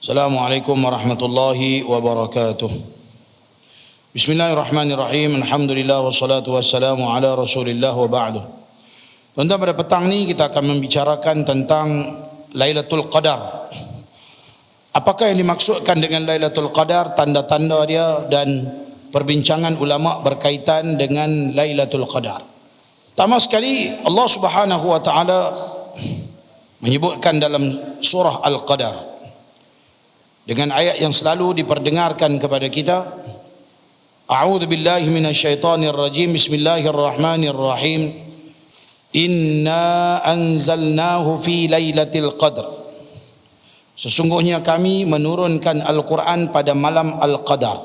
Assalamualaikum warahmatullahi wabarakatuh. Bismillahirrahmanirrahim. Alhamdulillah wassalatu wassalamu ala Rasulillah wa ba'du. Tuan-tuan, pada petang ni kita akan membicarakan tentang Lailatul Qadar. Apakah yang dimaksudkan dengan Lailatul Qadar, tanda-tanda dia dan perbincangan ulama berkaitan dengan Lailatul Qadar. Pertama sekali, Allah Subhanahu wa taala menyebutkan dalam surah Al-Qadar dengan ayat yang selalu diperdengarkan kepada kita. A'udzu billahi minasyaitonir rajim. Bismillahirrahmanirrahim. Inna anzalnahu fi lailatul qadr. Sesungguhnya kami menurunkan Al-Quran pada malam Al-Qadar.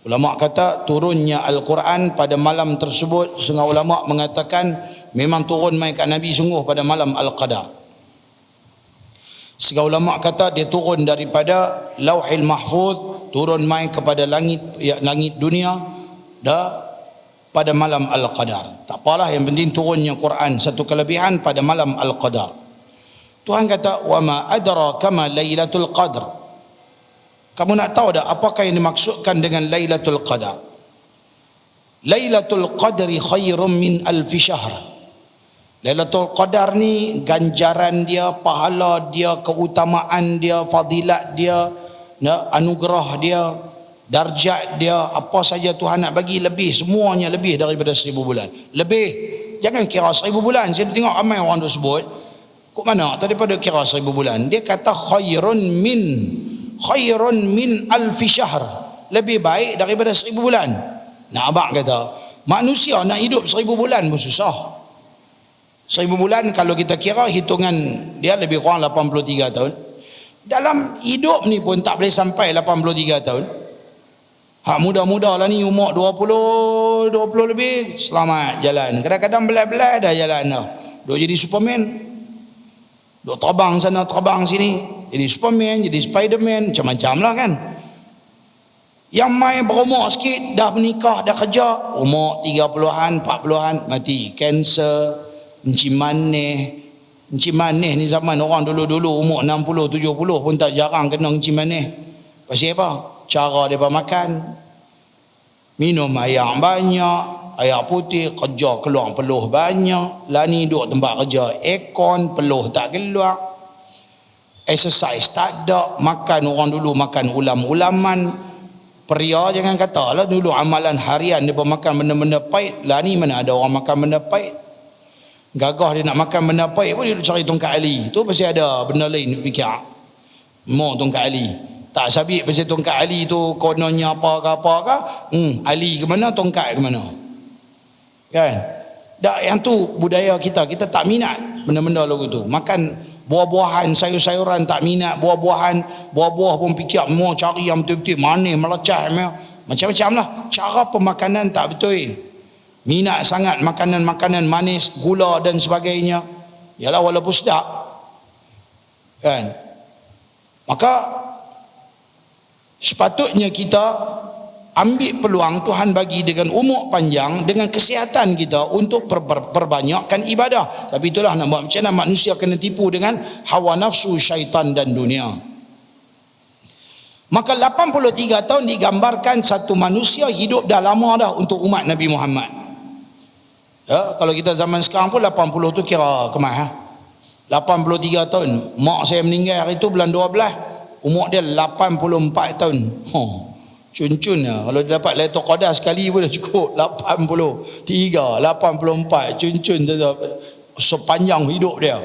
Ulama kata turunnya Al-Quran pada malam tersebut, setengah ulama mengatakan memang turun mai kat Nabi sungguh pada malam Al-Qadar. Setengah ulama kata dia turun daripada Lauhil Mahfuz, turun mai kepada langit dunia pada malam Al-Qadar. Tak apalah, yang penting turunnya Quran, satu kelebihan pada malam Al-Qadar. Tuhan kata, wa ma adraka ma lailatul qadr. Kamu nak tahu tak apakah yang dimaksudkan dengan Lailatul Qadar? Lailatul Qadri khairum min alfi syahr. Lailatul Qadar ni ganjaran dia, pahala dia, keutamaan dia, fadilat dia, anugerah dia, darjat dia, apa saja Tuhan nak bagi lebih, semuanya lebih daripada 1000 bulan. Lebih. Jangan kira 1000 bulan. Saya tengok ramai orang duk sebut, kok mana daripada kira 1000 bulan. Dia kata khairun min alfi syahr. Lebih baik daripada 1000 bulan. Nak abang kata, manusia nak hidup 1000 bulan pun susah. 1000 bulan kalau kita kira hitungan dia lebih kurang 83 tahun. Dalam hidup ni pun tak boleh sampai 83 tahun. Hak muda-muda lah ni umur 20 lebih, selamat jalan. Kadang-kadang belai-belai dah jalan dah. Duk jadi Superman. Duk terbang sana terbang sini. Jadi Superman, jadi Spiderman, macam-macam lah kan. Yang main berumur sikit dah menikah, dah kerja, umur 30-an, 40-an mati. Kanser, Encik maneh ni zaman orang dulu-dulu umur 60-70 pun tak jarang kena encik maneh. Pasal apa? Cara mereka makan, minum air banyak, air putih, kerja keluar peluh banyak. Lani duduk tempat kerja aircon, peluh tak keluar. Exercise tak ada. Makan, orang dulu makan ulam-ulaman. Pria jangan kata lah, dulu amalan harian mereka makan benda-benda pahit. Lani mana ada orang makan benda pahit. Gagah dia nak makan benda pahit pun dia cari tongkat ali. Tu pasal ada benda lain dia fikir. Mau tongkat ali. Tak sabit pasal tongkat ali tu kononnya apa ke. Ali ke mana, tongkat ke mana. Kan? Dak, yang tu budaya kita. Kita tak minat benda-benda lagu tu. Makan buah-buahan, sayur-sayuran tak minat. Buah-buah pun fikir mau cari yang betul-betul manis, melecah. Macam-macam lah. Cara pemakanan tak betul. Minat sangat makanan-makanan manis, gula dan sebagainya. Yalah, walaupun sedap kan. Maka sepatutnya kita ambil peluang Tuhan bagi dengan umur panjang, dengan kesihatan kita untuk perbanyakkan ibadah. Tapi itulah nak buat macam mana manusia kena tipu dengan hawa nafsu, syaitan dan dunia. Maka 83 tahun digambarkan satu manusia hidup dah lama dah untuk umat Nabi Muhammad. Ya, kalau kita zaman sekarang pun 80 tu kira kemah. 83 tahun. Mak saya meninggal hari tu bulan 12. Umur dia 84 tahun. Cun-cun lah. Kalau dia dapat Lailatul Qadar sekali pun dah cukup. 83, 84. Cun-cun saja. Sepanjang hidup dia.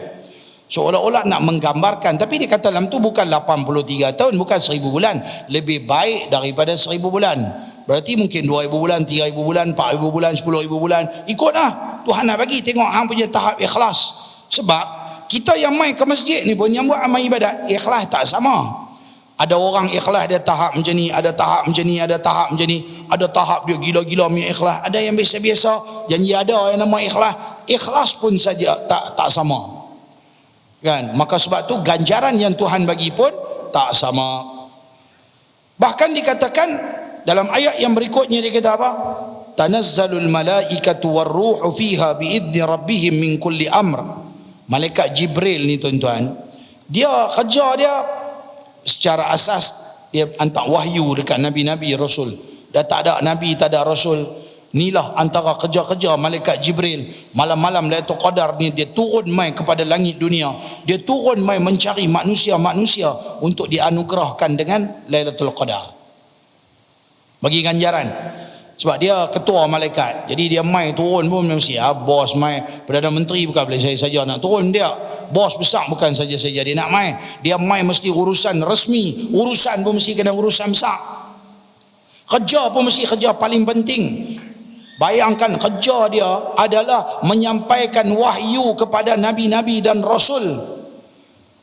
Seolah-olah nak menggambarkan. Tapi dia kata dalam tu bukan 83 tahun. Bukan 1000 bulan. Lebih baik daripada 1000 bulan. Berarti mungkin 2000 bulan, 3000 bulan, 4000 bulan, 10000 bulan. Ikutlah. Tuhan nak bagi tengok hang punya tahap ikhlas. Sebab kita yang main ke masjid ni pun yang buat amal ibadat, ikhlas tak sama. Ada orang ikhlas dia tahap macam ni, ada tahap macam ni, ada tahap macam ni, ada tahap dia gila-gila punya ikhlas, ada yang biasa-biasa, janji ada yang nama ikhlas. Ikhlas pun saja tak sama. Kan? Maka sebab tu ganjaran yang Tuhan bagi pun tak sama. Bahkan dikatakan dalam ayat yang berikutnya dia kata apa? Tanazzalul malaikatu warruhu fiha biidzni rabbihim min kulli amr. Malaikat Jibril ni tuan-tuan, dia kerja dia secara asas dia hantar wahyu dekat nabi-nabi rasul. Dah tak ada nabi, tak ada rasul. Inilah antara kerja-kerja malaikat Jibril. Malam-malam Lailatul Qadar ni dia turun mai kepada langit dunia. Dia turun mai mencari manusia-manusia untuk dianugerahkan dengan Lailatul Qadar. Bagi ganjaran. Sebab dia ketua malaikat. Jadi dia mai turun pun mesti bos mai, Perdana Menteri bukan boleh saya saja nak turun dia. Bos besar bukan saja-saja dia nak mai. Dia mai mesti urusan resmi, urusan pun mesti kena urusan besar. Kerja pun mesti kerja paling penting. Bayangkan kerja dia adalah menyampaikan wahyu kepada nabi-nabi dan rasul.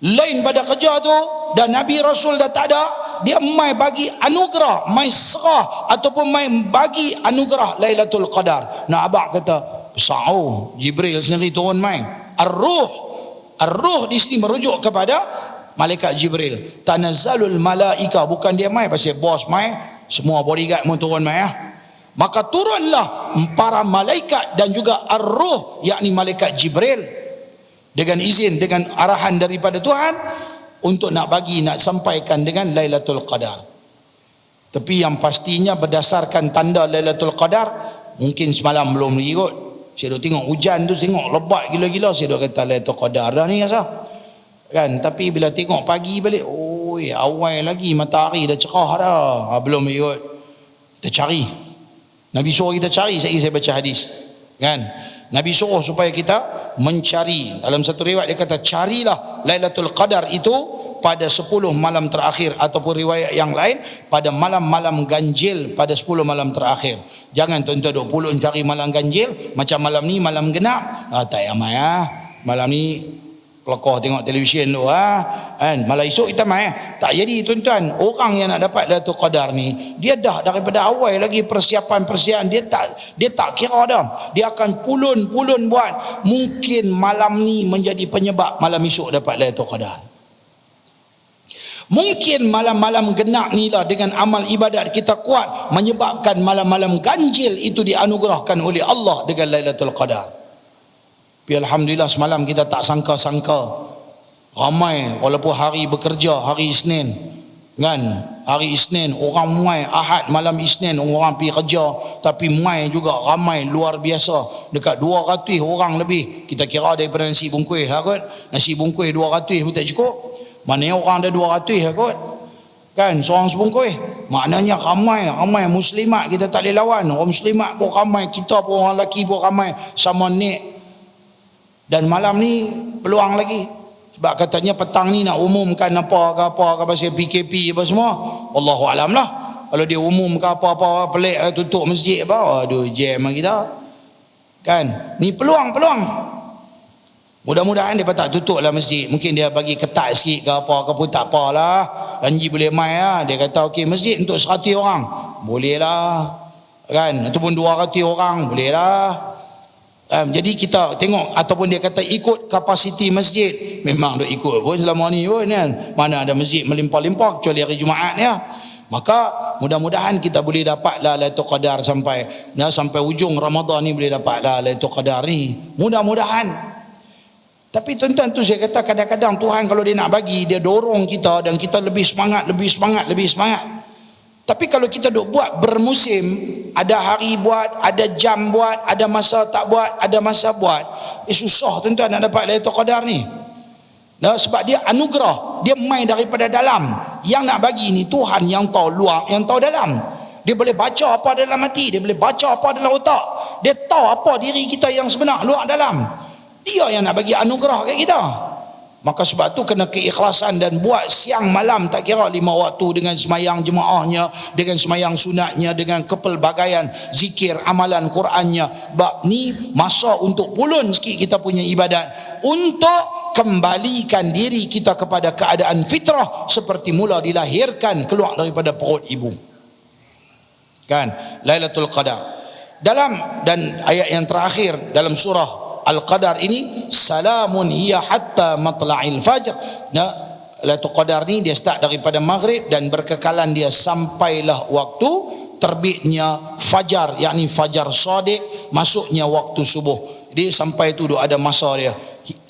Lain pada kerja tu, dan nabi rasul dah tak ada, dia mai bagi anugerah, mai serah ataupun mai bagi anugerah Lailatul Qadar. Nak abang kata besar, Jibril sendiri turun mai. Ar-ruh di sini merujuk kepada malaikat Jibril. Tanazzalul malaika, bukan dia mai pasal bos mai, semua bodyguard pun turun mai Maka turunlah para malaikat dan juga ar-ruh, yakni malaikat Jibril, dengan izin, dengan arahan daripada Tuhan untuk nak sampaikan dengan Lailatul Qadar. Tapi yang pastinya berdasarkan tanda Lailatul Qadar, mungkin semalam belum lagi kot. Saya dah tengok hujan tu, tengok lebat gila-gila, saya dah kata Lailatul Qadar dah ni asal. Kan, tapi bila tengok pagi balik, awal lagi matahari dah cerah dah. Belum lagi kot. Kita cari. Nabi suruh kita cari, saya baca hadis. Kan? Nabi suruh supaya kita mencari. Dalam satu riwayat dia kata, carilah Lailatul Qadar itu pada 10 malam terakhir, ataupun riwayat yang lain pada malam-malam ganjil pada 10 malam terakhir. Jangan tuan-tuan duk pulun cari malam ganjil macam malam ni malam genap. Tak amai Malam ni pelakor tengok televisyen tu kan, malah esok kita mai tak jadi tuan-tuan. Orang yang nak dapat Lailatul Qadar ni, dia dah daripada awal lagi persiapan dia tak kira dah. Dia akan pulun buat. Mungkin malam ni menjadi penyebab malam esok dapat Lailatul Qadar. Mungkin malam-malam genap ni lah dengan amal ibadat kita kuat menyebabkan malam-malam ganjil itu dianugerahkan oleh Allah dengan Lailatul Qadar. Tapi alhamdulillah semalam kita tak sangka-sangka ramai, walaupun hari bekerja, hari Isnin kan, hari Isnin orang mai, Ahad malam Isnin orang pergi kerja, tapi mai juga ramai luar biasa, dekat 200 orang lebih. Kita kira daripada nasi bungkus lah kot, nasi bungkus 200 pun tak cukup, maknanya orang ada 200 lah kot kan, seorang sebungkus. Maknanya ramai muslimat kita tak boleh lawan. Orang muslimat pun ramai, kita pun orang lelaki pun ramai sama ni. Dan malam ni peluang lagi, sebab katanya petang ni nak umumkan apa pasal PKP apa semua. Wallahu alam lah. Kalau dia umum ke apa pelik tutup masjid apa, aduh jam kita kan. Ni peluang. Mudah-mudahan dia tak tutup lah masjid. Mungkin dia bagi ketat sikit ke apa pun tak apalah. Janji boleh mai lah. Dia kata okey, masjid untuk 100 orang boleh lah kan, ataupun 200 orang boleh lah. Jadi kita tengok, ataupun dia kata ikut kapasiti masjid. Memang dia ikut pun selama ni pun kan, mana ada masjid melimpah-limpah kecuali hari Jumaat ya. Maka mudah-mudahan kita boleh dapatlah Lailatul Qadar sampai ujung Ramadan ni, boleh dapatlah Lailatul Qadar ni, mudah-mudahan. Tapi tuan-tuan tu saya kata, kadang-kadang Tuhan kalau dia nak bagi, dia dorong kita dan kita lebih semangat. Tapi kalau kita duk buat bermusim, ada hari buat, ada jam buat, ada masa tak buat, ada masa buat, susah tuan-tuan nak dapat Lailatul Qadar ni. Sebab dia anugerah, dia main daripada dalam. Yang nak bagi ni Tuhan yang tahu luar, yang tahu dalam. Dia boleh baca apa dalam hati, dia boleh baca apa dalam otak, dia tahu apa diri kita yang sebenar, luar dalam. Dia yang nak bagi anugerah kat kita. Maka sebab tu kena keikhlasan dan buat siang malam, tak kira 5 waktu, dengan semayang jemaahnya, dengan semayang sunatnya, dengan kepelbagaian zikir, amalan Qurannya. Sebab ni masa untuk pulun sikit kita punya ibadat, untuk kembalikan diri kita kepada keadaan fitrah seperti mula dilahirkan keluar daripada perut ibu. Kan? Lailatul Qadar. Dan ayat yang terakhir dalam surah Al-Qadar ini, salamun hiya hatta matla'il fajr. Lailatul Qadar ni dia start daripada maghrib dan berkekalan dia sampailah waktu terbitnya fajar, yakni fajar shadiq, masuknya waktu subuh. Jadi sampai tu ada masa dia.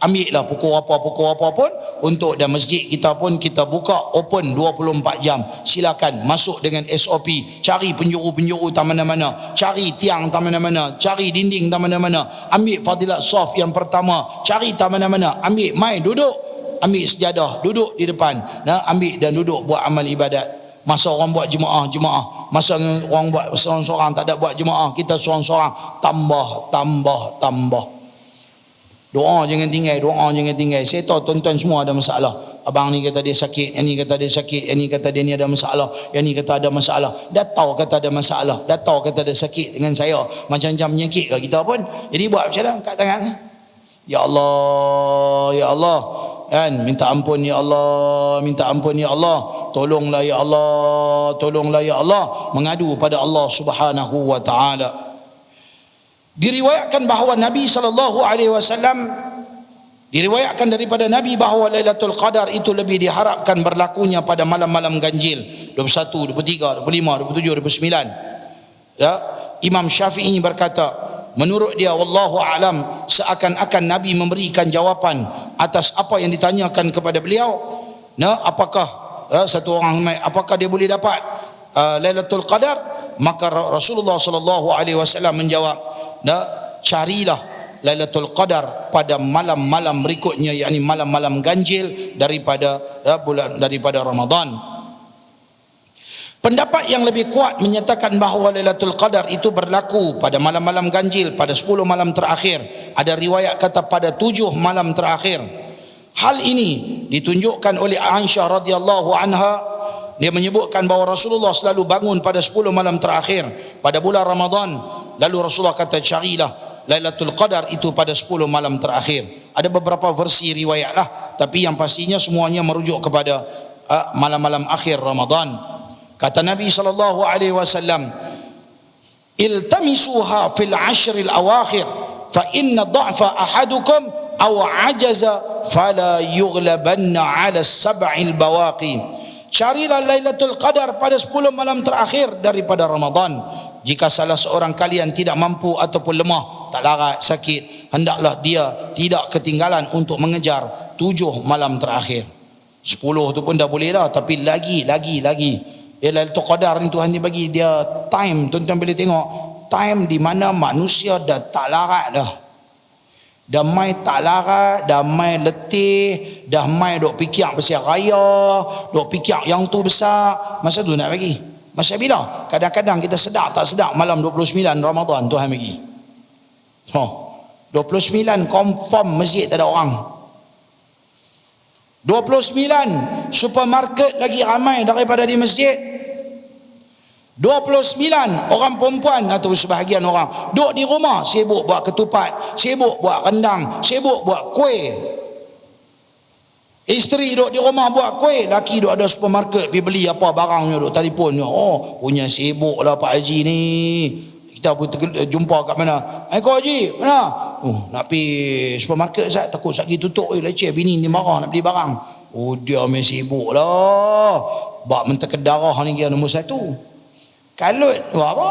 Ambil lah pukul apa pun untuk, dan masjid kita pun kita buka open 24 jam. Silakan masuk dengan SOP. Cari penjuru-penjuru tak mana-mana, cari tiang tak mana-mana, cari dinding tak mana-mana. Ambil fadilat saf yang pertama, cari tak mana-mana. Ambil mai duduk, ambil sejadah, duduk di depan. Nah, ambil dan duduk buat amal ibadat. Masa orang buat jemaah, masa orang buat seorang-seorang tak ada buat jemaah, kita seorang-seorang tambah. Doa jangan tinggal. Saya tahu tuan-tuan semua ada masalah. Abang ni kata dia sakit, yang ni kata dia sakit, yang ni kata dia ni ada masalah, yang ni kata ada masalah. Dah tahu kata ada masalah, dah tahu kata ada sakit dengan saya, macam-macam penyakit ke kita pun. Jadi buat macam mana? Kat tangan. Ya Allah, kan, minta ampun ya Allah, tolonglah ya Allah, mengadu pada Allah Subhanahu wa taala. Diriwayatkan bahawa Nabi SAW, diriwayatkan daripada Nabi bahawa Lailatul Qadar itu lebih diharapkan berlakunya pada malam-malam ganjil 21, 23, 25, 27, 29. Ya, Imam Syafi'i berkata, menurut dia wallahu alam, seakan-akan Nabi memberikan jawapan atas apa yang ditanyakan kepada beliau. Nah, apakah satu orang apakah dia boleh dapat Lailatul Qadar? Maka Rasulullah SAW menjawab, carilah Lailatul Qadar pada malam-malam berikutnya, yakni malam-malam ganjil daripada Ramadan. Pendapat yang lebih kuat menyatakan bahawa Lailatul Qadar itu berlaku pada malam-malam ganjil, pada 10 malam terakhir. Ada riwayat kata pada 7 malam terakhir. Hal ini ditunjukkan oleh Aisyah radhiyallahu anha. Dia menyebutkan bahawa Rasulullah selalu bangun pada 10 malam terakhir pada bulan Ramadan. Lalu Rasulullah kata, carilah Lailatul Qadar itu pada 10 malam terakhir. Ada beberapa versi riwayat lah, tapi yang pastinya semuanya merujuk kepada malam-malam akhir Ramadan. Kata Nabi SAW, iltamisuha fil ashril awakhir fa inna dha'fa ahadukum aw ajaza fala yughlabanna ala sab'il bawaqi. Carilah Lailatul Qadar pada 10 malam terakhir daripada Ramadan. Jika salah seorang kalian tidak mampu ataupun lemah, tak larat, sakit, hendaklah dia tidak ketinggalan untuk mengejar 7 malam terakhir. 10 tu pun dah boleh dah, tapi lagi. Dia Lailatul Qadar ni Tuhan dia bagi dia time, tuan-tuan boleh tengok time di mana manusia dah tak larat dah. Dah mai tak larat, dah mai letih, dah mai duk fikir pasal raya, duk fikir yang tu besar. Masa tu nak bagi. Masa bila? Kadang-kadang kita sedar tak sedar malam 29 Ramadan Tuhan bagi. 29 confirm masjid tak ada orang. 29 supermarket lagi ramai daripada di masjid. 29 orang perempuan atau sebahagian orang duduk di rumah, sibuk buat ketupat, sibuk buat rendang, sibuk buat kuih. Isteri duduk di rumah buat kuih, laki duduk ada supermarket pergi beli apa barangnya, duduk telefon. Oh, punya sibuk lah Pak Haji ni. Kita pun jumpa kat mana? Kau Haji, mana? Nak pergi supermarket Ustaz, takut lagi tutup. Leceh bini ni marah nak beli barang. Oh, dia main sibuk lah. Bak menteka darah ni dia nombor 1. Kalut buat apa?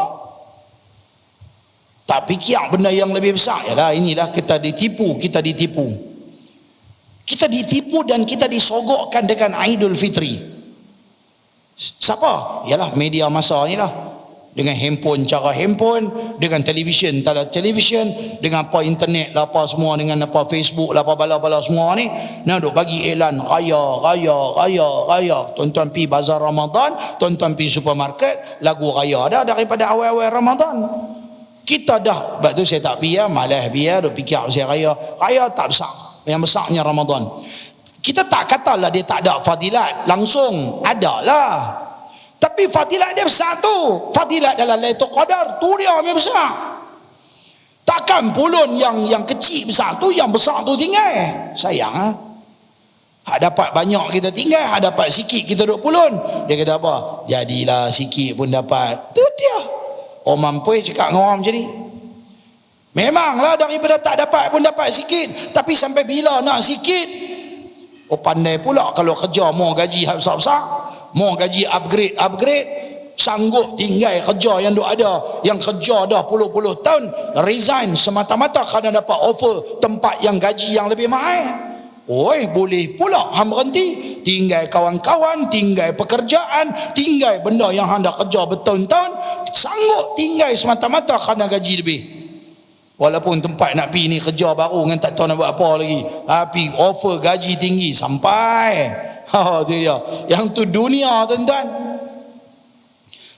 Tak fikir benda yang lebih besar. Yalah, inilah kita ditipu. Kita ditipu dan kita disogokkan dengan Aidul Fitri. Siapa? Yalah media masa ni lah. Dengan handphone, cara handphone, dengan televisyen, dengan apa internet lah, apa semua, dengan apa Facebook lah, apa bala-bala semua ni. Nah, duk bagi iklan raya. Tuan-tuan pi bazar Ramadan, tuan-tuan pi supermarket, lagu raya dah daripada awal-awal Ramadan. Kita dah, sebab tu saya tak pi ya, malas pi ya, duk fikir pasal raya. Raya tak besar. Yang besarnya Ramadan. Kita tak katalah dia tak ada fadilat langsung, ada lah, tapi fadilat dia besar tu. Fadilat dalam Lailatul Qadar tu dia yang besar. Takkan pulun yang kecil besar tu, yang besar tu tinggal. Sayang ah. Hak dapat banyak kita tinggal, hak dapat sikit kita duk pulun. Dia kata apa? Jadilah sikit pun dapat. Tu dia. Orang mampu cakap dengan orang macam ni. Memanglah daripada tak dapat pun dapat sikit, tapi sampai bila nak sikit? Oh, pandai pula kalau kerja mau gaji besar-besar, mau gaji upgrade, sanggup tinggal kerja yang duk ada, yang kerja dah puluh-puluh tahun, resign semata-mata kerana dapat offer tempat yang gaji yang lebih mahal. Oi, boleh pula hang berhenti, tinggal kawan-kawan, tinggal pekerjaan, tinggal benda yang hang dah kerja bertahun-tahun, sanggup tinggal semata-mata kerana gaji lebih. Walaupun tempat nak pergi ni kerja baru dengan tak tahu nak buat apa lagi, tapi offer gaji tinggi sampai. Ha, tu dia. Yang tu dunia, tuan-tuan.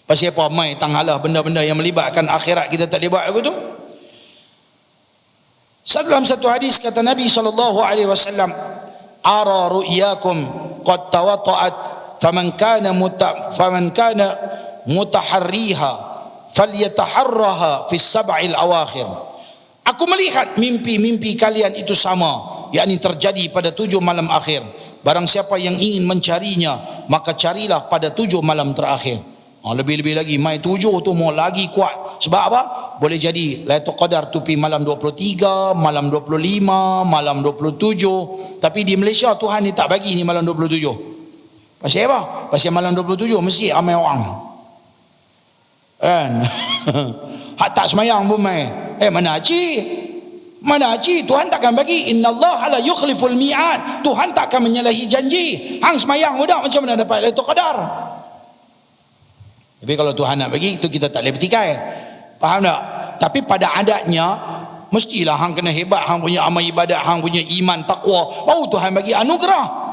Pasal apa mai tanghalah benda-benda yang melibatkan akhirat kita tak libat aku tu? Dalam satu hadis kata Nabi SAW, ara ru'yakum qad tawatta'at faman kana mutaharriha falyataharraha fi sab'il awakhir. Aku melihat mimpi-mimpi kalian itu sama, yakni terjadi pada 7 malam akhir. Barang siapa yang ingin mencarinya, maka carilah pada 7 malam terakhir. Lebih-lebih lagi mai 7 tu mau lagi kuat. Sebab apa? Boleh jadi Lailatul Qadar tu pi malam 23, malam 25, malam 27. Tapi di Malaysia Tuhan ni tak bagi ni malam 27. Pasal apa? Pasal malam 27 mesti ramai orang. Kan? Hak tak semayang pun mai. Mana haji? Tuhan takkan bagi. Innallaha la yukhliful mi'ad. Tuhan takkan menyalahi janji. Hang semayang budak macam mana dapat Lailatul Qadar? Tapi kalau Tuhan nak bagi, itu kita tak boleh bertikai. Faham tak? Tapi pada adatnya mestilah hang kena hebat, hang punya amal ibadat, hang punya iman takwa, baru Tuhan bagi anugerah.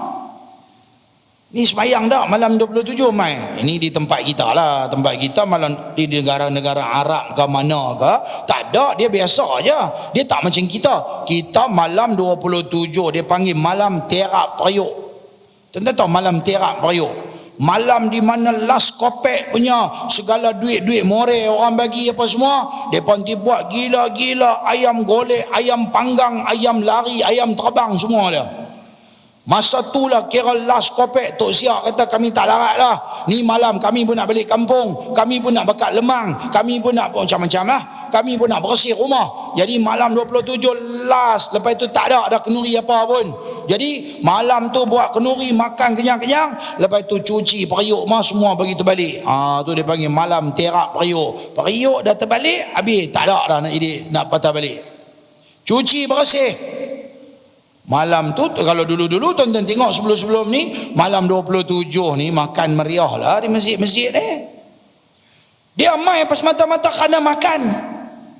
Ni sembahyang dah malam 27 mai. Ini di tempat kita lah. Tempat kita malam di negara-negara Arab ke mana ke, tak ada, dia biasa aja. Dia tak macam kita. Kita malam 27 dia panggil malam terap periuk. Tuan-tuan tahu malam terap periuk? Malam di mana last kopek punya segala duit-duit more orang bagi apa semua, depa nanti buat gila-gila, ayam golek, ayam panggang, ayam lari, ayam terbang semua dia. Masa tu lah kira last kopek. Tok Siak kata kami tak larat lah, ni malam kami pun nak balik kampung, kami pun nak bakat lemang, kami pun nak macam-macam lah, kami pun nak bersih rumah. Jadi malam 27 last, lepas tu tak ada kenuri apa pun. Jadi malam tu buat kenuri, makan kenyang-kenyang, lepas tu cuci periuk mah semua bagi terbalik. Tu dia panggil malam terap periuk. Periuk dah terbalik, habis tak ada dah nak patah balik. Cuci bersih. Malam tu kalau dulu-dulu tuan-tuan tengok sebelum-sebelum ni, malam 27 ni makan meriah lah di masjid-masjid ni. Dia mai pas mata-mata kerana makan,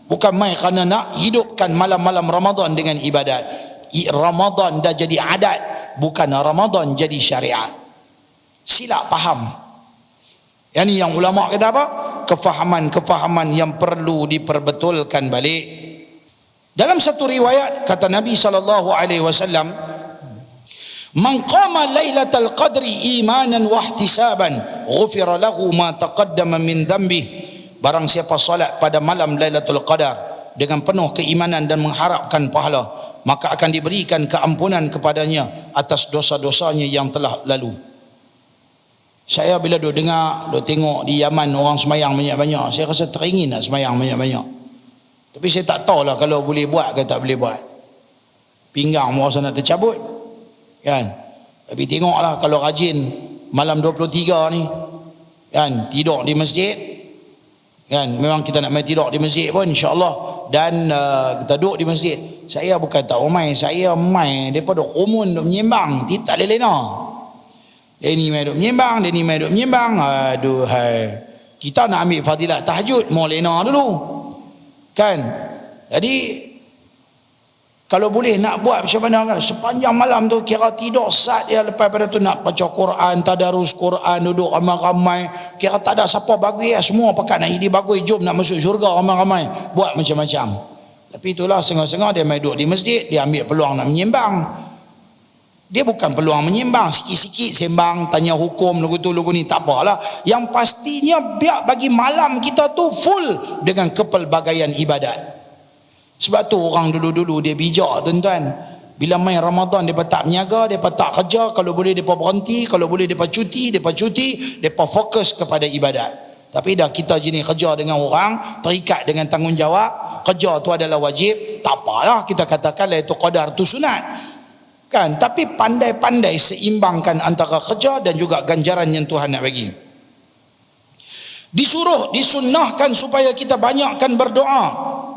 bukan mai kerana nak hidupkan malam-malam Ramadan dengan ibadat. Ramadan dah jadi adat, bukan Ramadan jadi syariat. Silap faham. Yang ni yang ulama kata apa? Kefahaman-kefahaman yang perlu diperbetulkan balik. Dalam satu riwayat kata Nabi SAW, man qama lailatal qadri imanan wa ihtisaban ghufira lahu ma taqaddama min dhanbi. Barang siapa solat pada malam Lailatul Qadar dengan penuh keimanan dan mengharapkan pahala, maka akan diberikan keampunan kepadanya atas dosa-dosanya yang telah lalu. Saya bila duk dengar, duk tengok di Yaman orang semayang banyak-banyak, saya rasa teringin nak semayang banyak-banyak. Tapi saya tak tahulah kalau boleh buat ke tak boleh buat. Pinggang rasa nak tercabut, kan? Tapi tengoklah kalau rajin malam 23 ni, kan, tidur di masjid, kan, memang kita nak main tidur di masjid pun insya-Allah, dan kita duduk di masjid. Saya bukan tak main, saya main daripada komun duk menyembang, tak lelena. Dia ni main duk menyembang, dia ni main duk menyembang. Aduhai. Kita nak ambil fadilat tahajud, mau lena dulu. Kan? Jadi kalau boleh nak buat macam mana kan? Sepanjang malam tu kira tidur sat dia, lepas pada tu nak baca Quran, tadarus Quran, duduk ramai-ramai, kira tak ada siapa bagi ya, semua pakat nak jadi bagui, jom nak masuk syurga ramai-ramai, buat macam-macam. Tapi itulah setengah-setengah dia main duduk di masjid, dia ambil peluang nak menyembang. Dia bukan peluang menyembang, sikit-sikit sembang, tanya hukum, lagu tu, lagu ni, tak apalah. Yang pastinya biar bagi malam kita tu full dengan kepelbagaian ibadat. Sebab tu orang dulu-dulu dia bijak, tuan-tuan. Bila main Ramadan, dia tak menyaga, dia tak kerja, kalau boleh dia berhenti, kalau boleh dia cuti, dia fokus kepada ibadat. Tapi dah kita jenis kerja dengan orang, terikat dengan tanggungjawab, kerja tu adalah wajib, tak apalah kita katakan Lailatul Qadar tu sunat. Kan, tapi pandai-pandai seimbangkan antara kerja dan juga ganjaran yang Tuhan nak bagi. Disuruh, disunnahkan supaya kita banyakkan berdoa.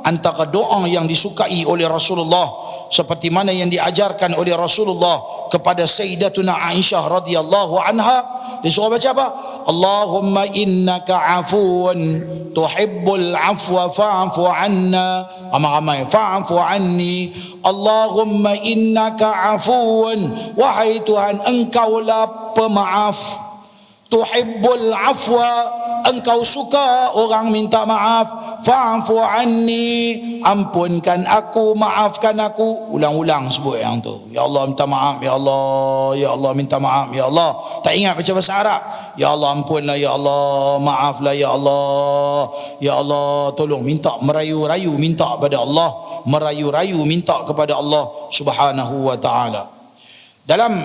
Antara doa yang disukai oleh Rasulullah seperti mana yang diajarkan oleh Rasulullah kepada Sayyidatuna Aisyah radhiyallahu anha, disuruh baca apa? Allahumma innaka afuun tuhibbul afwa fa'fu anna. Ramai-ramai, fa'fu anni. Allahumma innaka afuun, wahai Tuhan engkaulah pemaaf. Tuhibbul afwa, engkau suka orang minta maaf. Fa'fu anni, ampunkan aku, maafkan aku. Ulang-ulang sebut yang tu. Ya Allah minta maaf, ya Allah, ya Allah minta maaf, ya Allah. Tak ingat baca bahasa Arab. Ya Allah ampunlah, ya Allah, maaflah, ya Allah. Ya Allah tolong, minta merayu-rayu minta kepada Allah, merayu-rayu minta kepada Allah Subhanahu wa taala. Dalam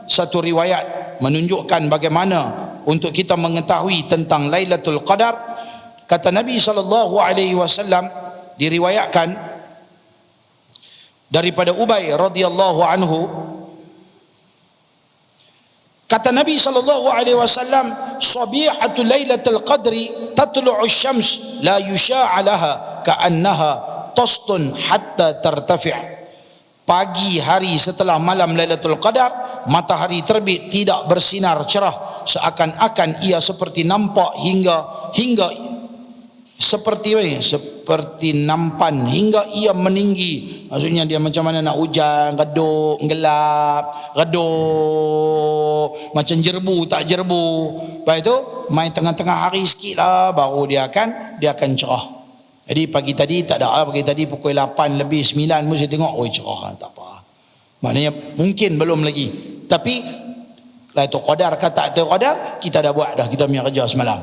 satu riwayat menunjukkan bagaimana untuk kita mengetahui tentang Lailatul Qadar, kata Nabi SAW, diriwayatkan daripada Ubay radhiyallahu anhu, kata Nabi SAW, sabihatul Lailatul Qadri tatlu'u syams la yusha'a laha ka'annaha tastun hatta tartafi'. Pagi hari setelah malam Lailatul Qadar, matahari terbit tidak bersinar cerah, seakan-akan ia seperti nampak hingga seperti nampan hingga ia meninggi. Maksudnya dia macam mana nak hujan, redup, gelap, redup, macam jerbu tak jerbu. Lepas itu main tengah-tengah hari sikit lah, baru dia akan cerah. Jadi pagi tadi tak ada, pagi tadi pukul 8 lebih 9 pun saya tengok, oi cerah, tak apa. Maknanya mungkin belum lagi. Tapi Lailatul Qadar kata Lailatul Qadar, kita dah buat dah, kita punya kerja semalam.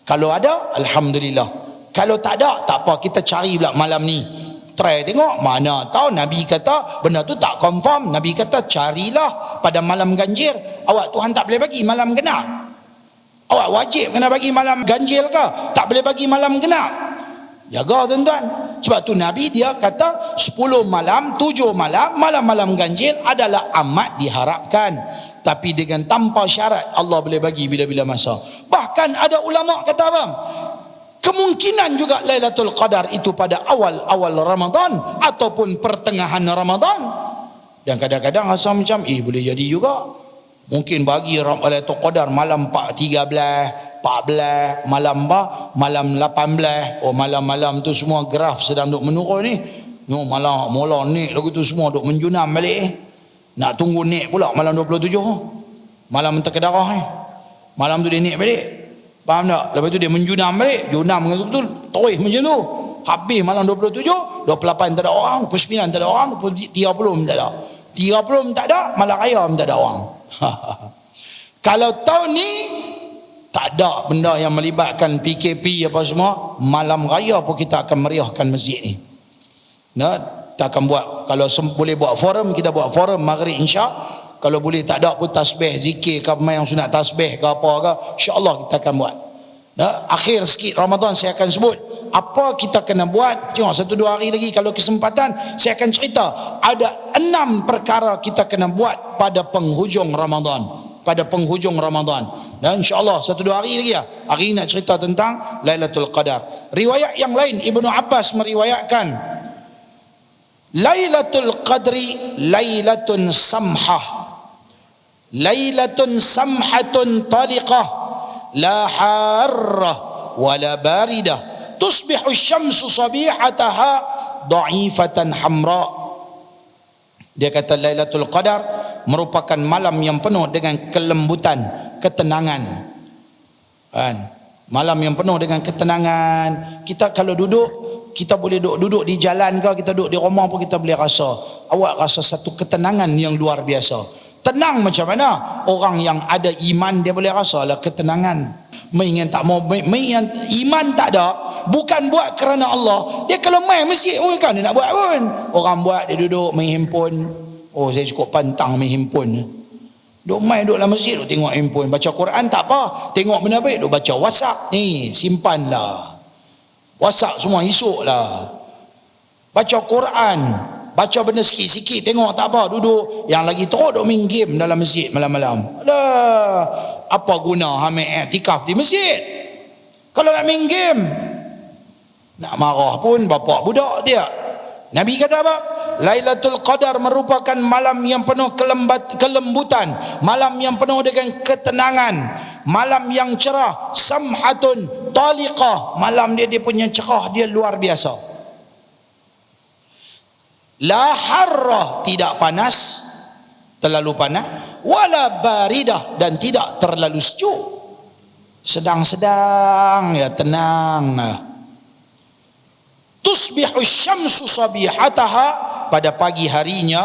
Kalau ada, alhamdulillah. Kalau tak ada, tak apa, kita cari pula malam ni. Try tengok, mana tahu Nabi kata benda tu tak confirm. Nabi kata carilah pada malam ganjil. Awak Tuhan tak boleh bagi malam genap. Awak wajib kena bagi malam ganjil ke? Tak boleh bagi malam genap. Jaga tuan-tuan. Sebab tu Nabi dia kata 10 malam, 7 malam, malam-malam ganjil adalah amat diharapkan. Tapi dengan tanpa syarat, Allah boleh bagi bila-bila masa. Bahkan ada ulama kata apa? Kemungkinan juga Lailatul Qadar itu pada awal-awal Ramadan ataupun pertengahan Ramadan. Dan kadang-kadang rasa macam boleh jadi juga. Mungkin bagi Lailatul Qadar malam 13, 14, malam 18. Oh, malam-malam tu semua graf sedang duk menurun ni. No, malam mula naik lagu tu semua duk menjunam balik. Nak tunggu naik pula malam 27. Malam terkedarah malam tu dia naik balik. Faham tak? Lepas tu dia menjunam balik. Junam betul-betul terus macam tu. Habis malam 27, 28 tak ada orang, 29 tak ada orang, 30 tak ada. 30 tak ada, malam raya tak ada orang. Kalau tahun ni tak ada benda yang melibatkan PKP apa semua, malam raya pun kita akan meriahkan masjid ni. Nah, kita akan buat, kalau boleh buat forum, kita buat forum maghrib insya. Kalau boleh tak ada pun tasbih, zikir ke, yang sunat tasbih ke apa ke, insya-Allah kita akan buat. Nah, akhir sikit Ramadan saya akan sebut apa kita kena buat. Tengok 1-2 hari lagi kalau kesempatan saya akan cerita. Ada 6 perkara kita kena buat pada penghujung Ramadan. Pada penghujung Ramadan. Dan insya-Allah 1-2 hari lagi ya. Hari ini nak cerita tentang Lailatul Qadar. Riwayat yang lain, Ibnu Abbas meriwayatkan Lailatul Qadri lailatun samhah. Lailatun samhatun taliqah la harrah wala baridah tusbihu syamsu sabihataha dha'ifatan hamra. Dia kata Lailatul Qadar merupakan malam yang penuh dengan kelembutan, ketenangan. Kan? Malam yang penuh dengan ketenangan. Kita kalau duduk, kita boleh duduk di jalan ke, kita duduk di rumah pun kita boleh rasa. Awak rasa satu ketenangan yang luar biasa. Tenang macam mana? Orang yang ada iman dia boleh rasa lah ketenangan. Main tak mau main iman tak ada, bukan buat kerana Allah. Dia kalau main masjid pun kan dia nak buat pun. Orang buat dia duduk main handphone. Oh, saya cukup pantang main handphone. Duk main duduk dalam masjid duk tengok handphone, baca Quran tak apa. Tengok benda baik duk baca WhatsApp. Ni simpanlah. WhatsApp semua esoklah. Baca Quran, baca benda sikit-sikit, tengok tak apa, duduk. Yang lagi teruk duk main game dalam masjid malam-malam. Alah, apa guna ambil iktikaf di masjid? Kalau nak main game, nak marah pun bapak budak dia. Nabi kata apa? Lailatul Qadar merupakan malam yang penuh kelembutan, malam yang penuh dengan ketenangan, malam yang cerah, samhatun taliqah, malam dia punya cerah dia luar biasa. La harra, tidak panas, terlalu panas, wala baridah, dan tidak terlalu sejuk, sedang-sedang, ya, tenang. Tusbihu syamsu sabihataha, pada pagi harinya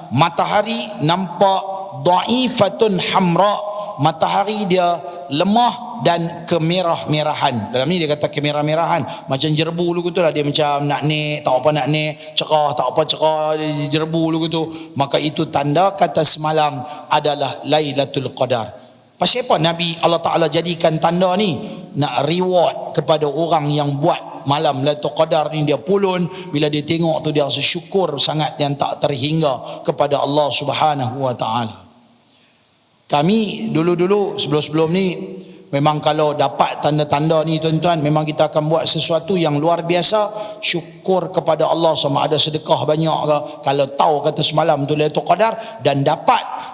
matahari nampak dhaifatun hamra, matahari dia lemah dan kemerah-merahan. Dalam ni dia kata kemerah-merahan, macam jerbu lu gitu lah, dia macam nak naik, tak apa nak naik, cerah, tak apa cerah, jerbu lu gitu. Maka itu tanda kata semalam adalah Lailatul Qadar. Pasal apa Nabi Allah Ta'ala jadikan tanda ni? Nak reward kepada orang yang buat malam Lailatul Qadar ni. Dia pulun, bila dia tengok tu dia rasa syukur sangat yang tak terhingga kepada Allah Subhanahu Wa Ta'ala. Kami dulu-dulu sebelum-sebelum ni, memang kalau dapat tanda-tanda ni tuan-tuan, memang kita akan buat sesuatu yang luar biasa, syukur kepada Allah, sama ada sedekah banyak ke. Kalau tahu kata semalam tu Lailatul Qadar dan dapat,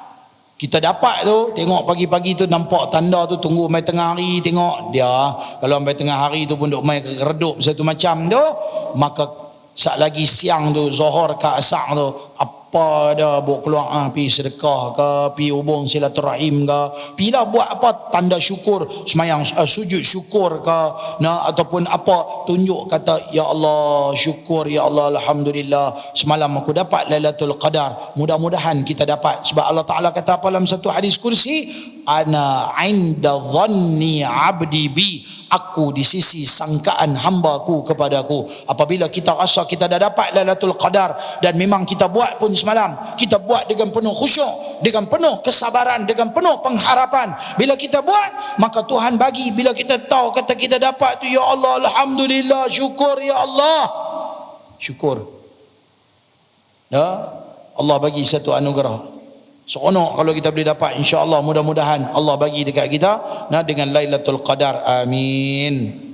kita dapat tu, tengok pagi-pagi tu nampak tanda tu, tunggu mai tengah hari tengok dia. Kalau mai tengah hari tu pun duk mai redup satu macam tu, maka sat lagi siang tu, Zuhur ke Asar tu, apa dah buat keluar, pi sedekah ke, pi hubung silaturahim ke, pilah buat apa tanda syukur, semayang sujud syukur ke, ataupun apa, tunjuk kata ya Allah syukur, ya Allah alhamdulillah semalam aku dapat Lailatul Qadar. Mudah-mudahan kita dapat, sebab Allah Ta'ala kata apa dalam satu hadis kursi, ana inda dhanni abdi bi, aku di sisi sangkaan hambaku kepadaku. Apabila kita rasa kita dah dapat Lailatul Qadar dan memang kita buat pun semalam, kita buat dengan penuh khusyuk, dengan penuh kesabaran, dengan penuh pengharapan. Bila kita buat, maka Tuhan bagi. Bila kita tahu kata kita dapat tu, ya Allah alhamdulillah, syukur ya Allah, syukur. Ya, Allah bagi satu anugerah. Seronok kalau kita boleh dapat, insya-Allah, mudah-mudahan Allah bagi dekat kita dengan Lailatul Qadar. Amin.